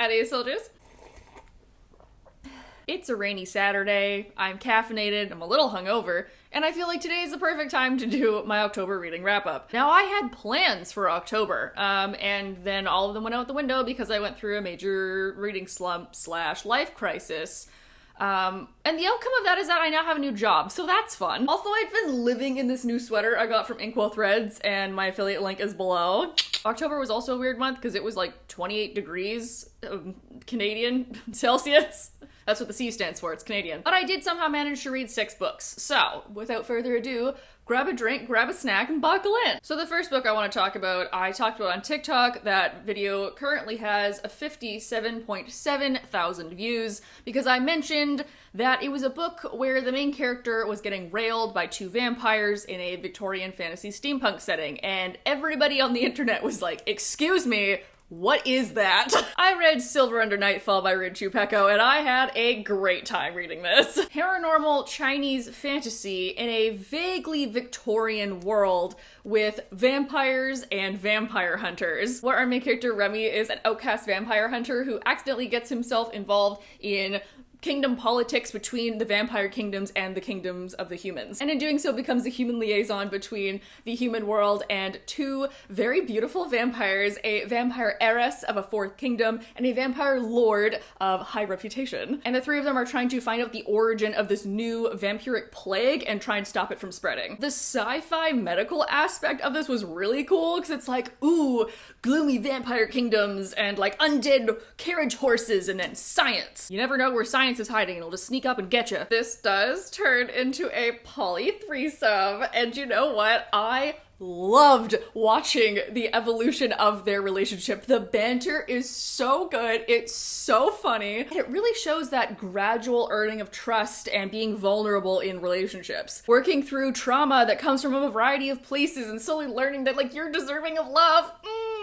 Adios, soldiers. It's a rainy Saturday, I'm caffeinated, I'm a little hungover, and I feel like today is the perfect time to do my October reading wrap-up. Now, I had plans for October, and then all of them went out the window because I went through a major reading slump / life crisis. And the outcome of that is that I now have a new job, so that's fun. Also, I've been living in this new sweater I got from AModelWho'sRead, and my affiliate link is below. October was also a weird month because it was like 28 degrees Canadian Celsius. That's what the C stands for, it's Canadian. But I did somehow manage to read 6 books. So, without further ado, grab a drink, grab a snack, and buckle in. So the first book I want to talk about, I talked about on TikTok. That video currently has a 57.7 thousand views because I mentioned that it was a book where the main character was getting railed by 2 vampires in a Victorian fantasy steampunk setting, and everybody on the internet was like, excuse me, what is that? I read Silver Under Nightfall by Rin Pecco, and I had a great time reading this. Paranormal Chinese fantasy in a vaguely Victorian world with vampires and vampire hunters, where our main character Remy is an outcast vampire hunter who accidentally gets himself involved in kingdom politics between the vampire kingdoms and the kingdoms of the humans. And in doing so becomes a human liaison between the human world and 2 very beautiful vampires, a vampire heiress of a 4th kingdom and a vampire lord of high reputation. And the 3 of them are trying to find out the origin of this new vampiric plague and try and stop it from spreading. The sci-fi medical aspect of this was really cool because it's like, ooh, gloomy vampire kingdoms and like undead carriage horses and then science. You never know where science is hiding and it'll just sneak up and get you. This does turn into a poly threesome, and you know what? I loved watching the evolution of their relationship. The banter is so good, it's so funny. It really shows that gradual earning of trust and being vulnerable in relationships. Working through trauma that comes from a variety of places and slowly learning that like you're deserving of love.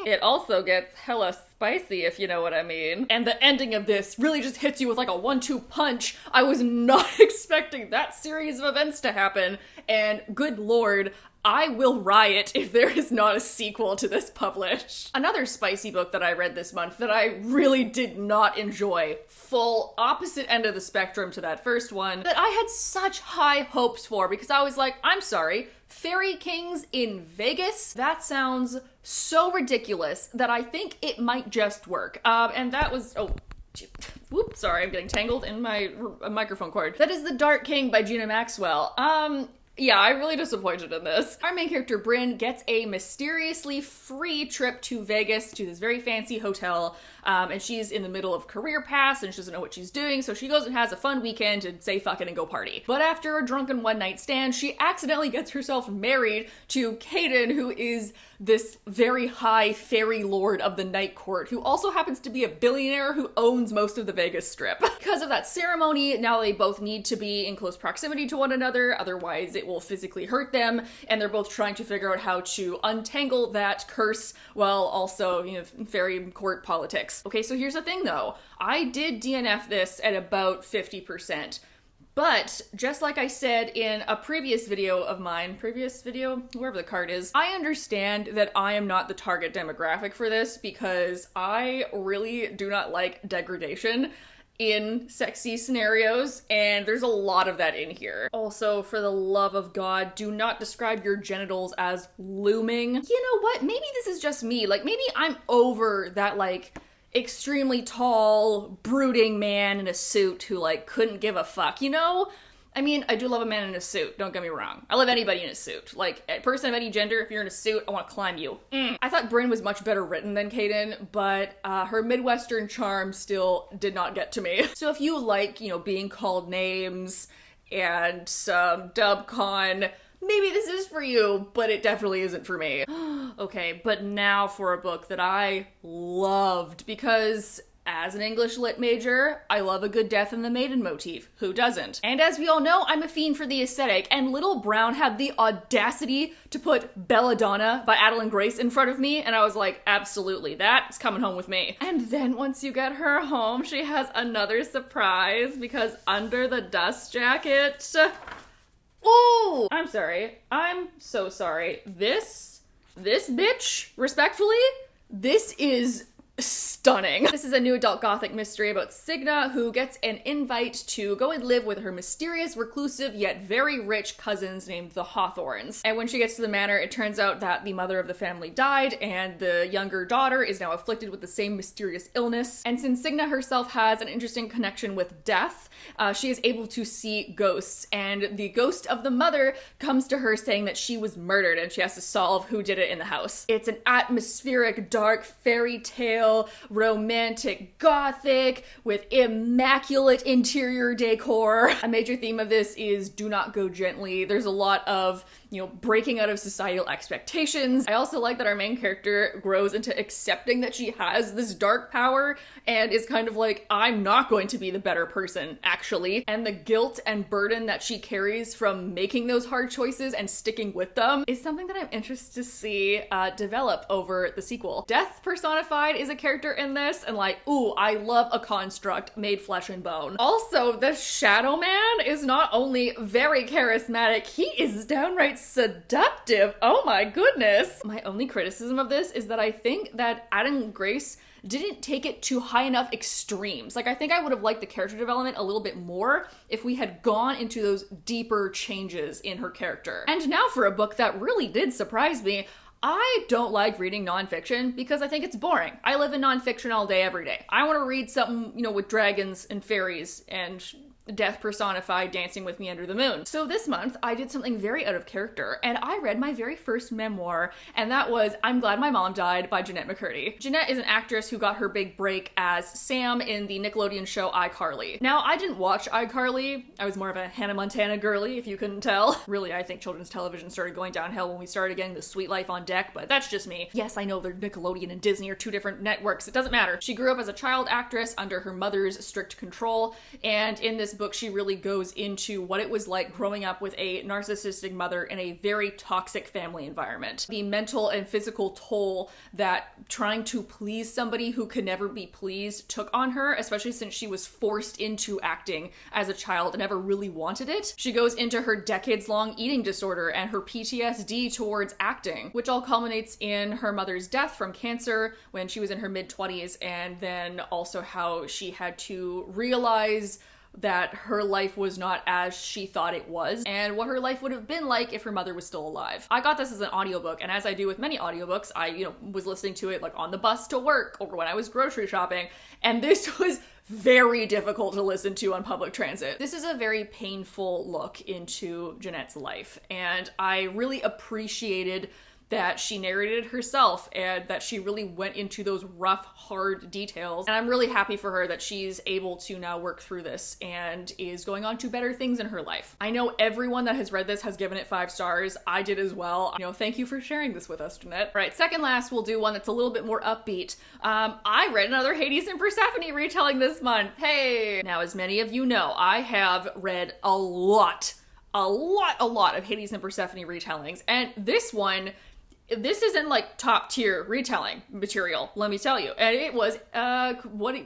It also gets hella spicy, if you know what I mean. And the ending of this really just hits you with like a 1-2 punch. I was not expecting that series of events to happen, and good lord, I will riot if there is not a sequel to this published. Another spicy book that I read this month that I really did not enjoy, full opposite end of the spectrum to that first one, that I had such high hopes for because I was like, I'm sorry, Fairy Kings in Vegas? That sounds so ridiculous that I think it might just work. And that was, whoop, sorry, I'm getting tangled in my microphone cord. That is The Dark King by Gina Maxwell. Yeah, I'm really disappointed in this. Our main character, Bryn, gets a mysteriously free trip to Vegas to this very fancy hotel, and she's in the middle of career pass and she doesn't know what she's doing, so she goes and has a fun weekend to say fuck it and go party. But after a drunken one-night stand, she accidentally gets herself married to Caden, who is this very high fairy lord of the night court, who also happens to be a billionaire who owns most of the Vegas Strip. Because of that ceremony, now they both need to be in close proximity to one another, otherwise it will physically hurt them, and they're both trying to figure out how to untangle that curse while also, you know, fairy court politics. Okay, so here's the thing though. I did DNF this at about 50%. But, just like I said in a previous video of mine, wherever the card is, I understand that I am not the target demographic for this because I really do not like degradation in sexy scenarios, and there's a lot of that in here. Also, for the love of God, do not describe your genitals as looming. You know what? Maybe this is just me. Like, maybe I'm over that, like, extremely tall, brooding man in a suit who, like, couldn't give a fuck, you know? I mean, I do love a man in a suit, don't get me wrong. I love anybody in a suit. Like, a person of any gender, if you're in a suit, I want to climb you. I thought Bryn was much better written than Caden, but her Midwestern charm still did not get to me. So if you like, you know, being called names and some dub con, maybe this is for you, but it definitely isn't for me. Okay, but now for a book that I loved, because as an English lit major, I love a good death in the maiden motif. Who doesn't? And as we all know, I'm a fiend for the aesthetic, and Little Brown had the audacity to put Belladonna by Adeline Grace in front of me, and I was like, absolutely, that's coming home with me. And then once you get her home, she has another surprise, because under the dust jacket... Ooh! I'm sorry. I'm so sorry. This bitch, respectfully, this is stunning. This is a new adult gothic mystery about Signa, who gets an invite to go and live with her mysterious, reclusive, yet very rich cousins named the Hawthorns. And when she gets to the manor, it turns out that the mother of the family died, and the younger daughter is now afflicted with the same mysterious illness. And since Signa herself has an interesting connection with death, she is able to see ghosts, and the ghost of the mother comes to her saying that she was murdered, and she has to solve who did it in the house. It's an atmospheric, dark fairy tale, romantic gothic with immaculate interior decor. A major theme of this is do not go gently. There's a lot of, breaking out of societal expectations. I also like that our main character grows into accepting that she has this dark power and is kind of like, I'm not going to be the better person, actually. And the guilt and burden that she carries from making those hard choices and sticking with them is something that I'm interested to see develop over the sequel. Death personified is a character in this, and ooh, I love a construct made flesh and bone. Also, the Shadow Man is not only very charismatic, he is downright seductive. Oh my goodness. My only criticism of this is that I think that Adam Grace didn't take it to high enough extremes. I think I would have liked the character development a little bit more if we had gone into those deeper changes in her character. And now for a book that really did surprise me. I don't like reading nonfiction because I think it's boring. I live in nonfiction all day, every day. I want to read something, with dragons and fairies and death personified dancing with me under the moon. So this month, I did something very out of character, and I read my very first memoir, and that was I'm Glad My Mom Died by Jeanette McCurdy. Jeanette is an actress who got her big break as Sam in the Nickelodeon show iCarly. Now, I didn't watch iCarly. I was more of a Hannah Montana girly, if you couldn't tell. Really, I think children's television started going downhill when we started getting the Sweet Life on deck, but that's just me. Yes, I know they're Nickelodeon and Disney are two different networks. It doesn't matter. She grew up as a child actress under her mother's strict control, and in this book, she really goes into what it was like growing up with a narcissistic mother in a very toxic family environment. The mental and physical toll that trying to please somebody who could never be pleased took on her, especially since she was forced into acting as a child and never really wanted it. She goes into her decades-long eating disorder and her PTSD towards acting, which all culminates in her mother's death from cancer when she was in her mid-20s, and then also how she had to realize that her life was not as she thought it was, and what her life would have been like if her mother was still alive. I got this as an audiobook, and as I do with many audiobooks, I, was listening to it on the bus to work or when I was grocery shopping, and this was very difficult to listen to on public transit. This is a very painful look into Jeanette's life, and I really appreciated that she narrated herself and that she really went into those rough, hard details. And I'm really happy for her that she's able to now work through this and is going on to better things in her life. I know everyone that has read this has given it 5 stars. I did as well. Thank you for sharing this with us, Jeanette. All right, second last, we'll do one that's a little bit more upbeat. I read another Hades and Persephone retelling this month. Hey! Now, as many of you know, I have read a lot of Hades and Persephone retellings, and this isn't top tier retelling material, let me tell you. And it was, what?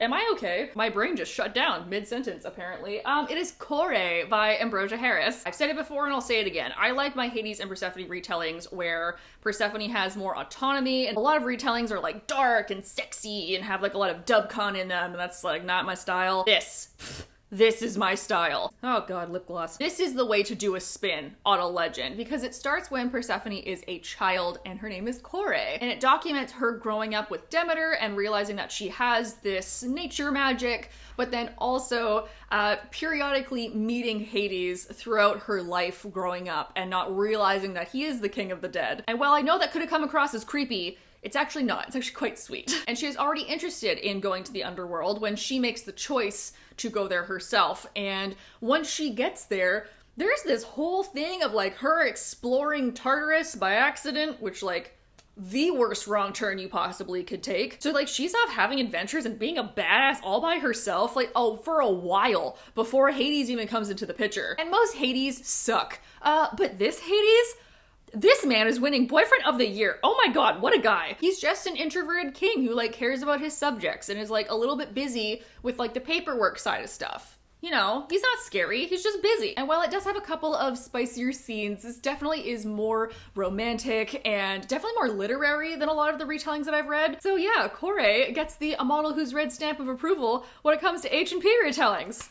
Am I okay? My brain just shut down mid-sentence, apparently. It is Kore by Ambrosia Harris. I've said it before and I'll say it again. I like my Hades and Persephone retellings where Persephone has more autonomy, and a lot of retellings are dark and sexy and have a lot of dubcon in them, and that's not my style. This is my style. Oh god, lip gloss. This is the way to do a spin on a legend, because it starts when Persephone is a child and her name is Kore. And it documents her growing up with Demeter and realizing that she has this nature magic, but then also periodically meeting Hades throughout her life growing up and not realizing that he is the king of the dead. And while I know that could have come across as creepy, it's actually not. It's actually quite sweet. And she is already interested in going to the underworld when she makes the choice to go there herself. And once she gets there, there's this whole thing of her exploring Tartarus by accident, which the worst wrong turn you possibly could take. So she's off having adventures and being a badass all by herself, for a while before Hades even comes into the picture. And most Hades suck. But this Hades, this man is winning Boyfriend of the Year. Oh my god, what a guy. He's just an introverted king who cares about his subjects and is a little bit busy with the paperwork side of stuff. You know, he's not scary, he's just busy. And while it does have a couple of spicier scenes, this definitely is more romantic and definitely more literary than a lot of the retellings that I've read. So yeah, Corey gets the A Model Who's Read stamp of approval when it comes to H&P retellings.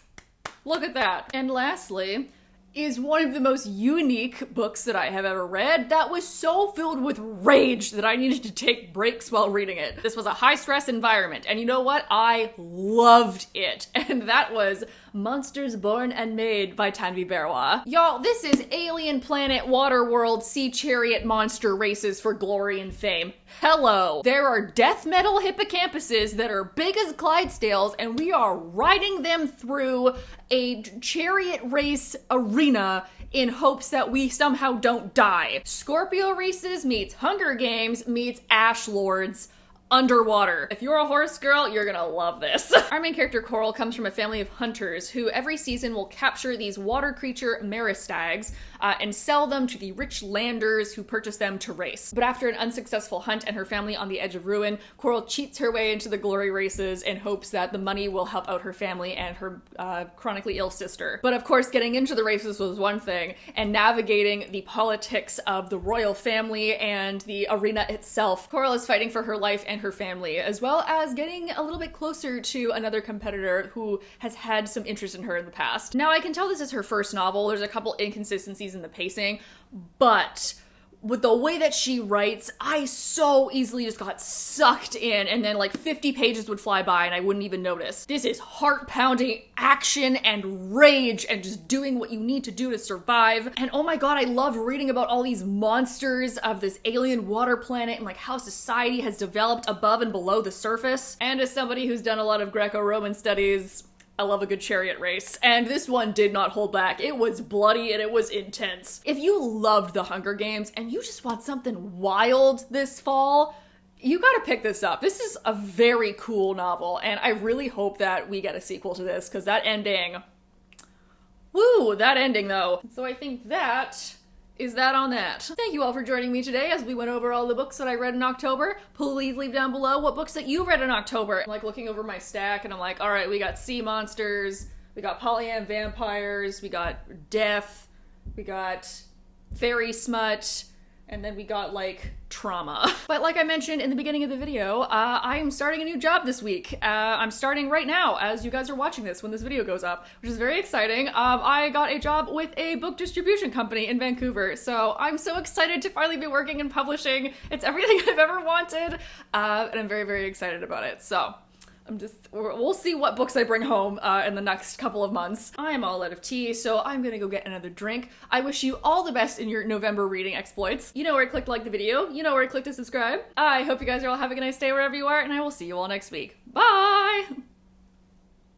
Look at that. And lastly, is one of the most unique books that I have ever read that was so filled with rage that I needed to take breaks while reading it. This was a high-stress environment, and you know what? I loved it. And that was Monsters Born and Made by Tanvi Berwa. Y'all, this is alien planet, water world, sea chariot monster races for glory and fame. Hello! There are death metal hippocampuses that are big as Clydesdales, and we are riding them through a chariot race arena in hopes that we somehow don't die. Scorpio races meets Hunger Games meets Ash Lords underwater. If you're a horse girl, you're gonna love this. Our main character Coral comes from a family of hunters who every season will capture these water creature meristags and sell them to the rich landers who purchase them to race. But after an unsuccessful hunt and her family on the edge of ruin, Coral cheats her way into the glory races in hopes that the money will help out her family and her chronically ill sister. But of course, getting into the races was one thing, and navigating the politics of the royal family and the arena itself, Coral is fighting for her life and her family, as well as getting a little bit closer to another competitor who has had some interest in her in the past. Now, I can tell this is her first novel. There's a couple inconsistencies in the pacing, but with the way that she writes, I so easily just got sucked in, and then like 50 pages would fly by and I wouldn't even notice. This is heart-pounding action and rage and just doing what you need to do to survive. And oh my god, I love reading about all these monsters of this alien water planet and like how society has developed above and below the surface. And as somebody who's done a lot of Greco-Roman studies, I love a good chariot race, and this one did not hold back. It was bloody and it was intense. If you loved The Hunger Games and you just want something wild this fall, you gotta pick this up. This is a very cool novel, and I really hope that we get a sequel to this, because that ending, woo, that ending though. So I think that is that on that. Thank you all for joining me today as we went over all the books that I read in October. Please leave down below what books that you read in October. I'm like looking over my stack and I'm like, all right, we got sea monsters, we got polyam vampires, we got death, we got fairy smut, and then we got like trauma. But like I mentioned in the beginning of the video, I am starting a new job this week. I'm starting right now as you guys are watching this when this video goes up, which is very exciting. I got a job with a book distribution company in Vancouver, so I'm so excited to finally be working in publishing. It's everything I've ever wanted, and I'm very, very excited about it. So we'll see what books I bring home in the next couple of months. I am all out of tea, so I'm gonna go get another drink. I wish you all the best in your November reading exploits. You know where to click to like the video. You know where to click to subscribe. I hope you guys are all having a nice day wherever you are, and I will see you all next week. Bye!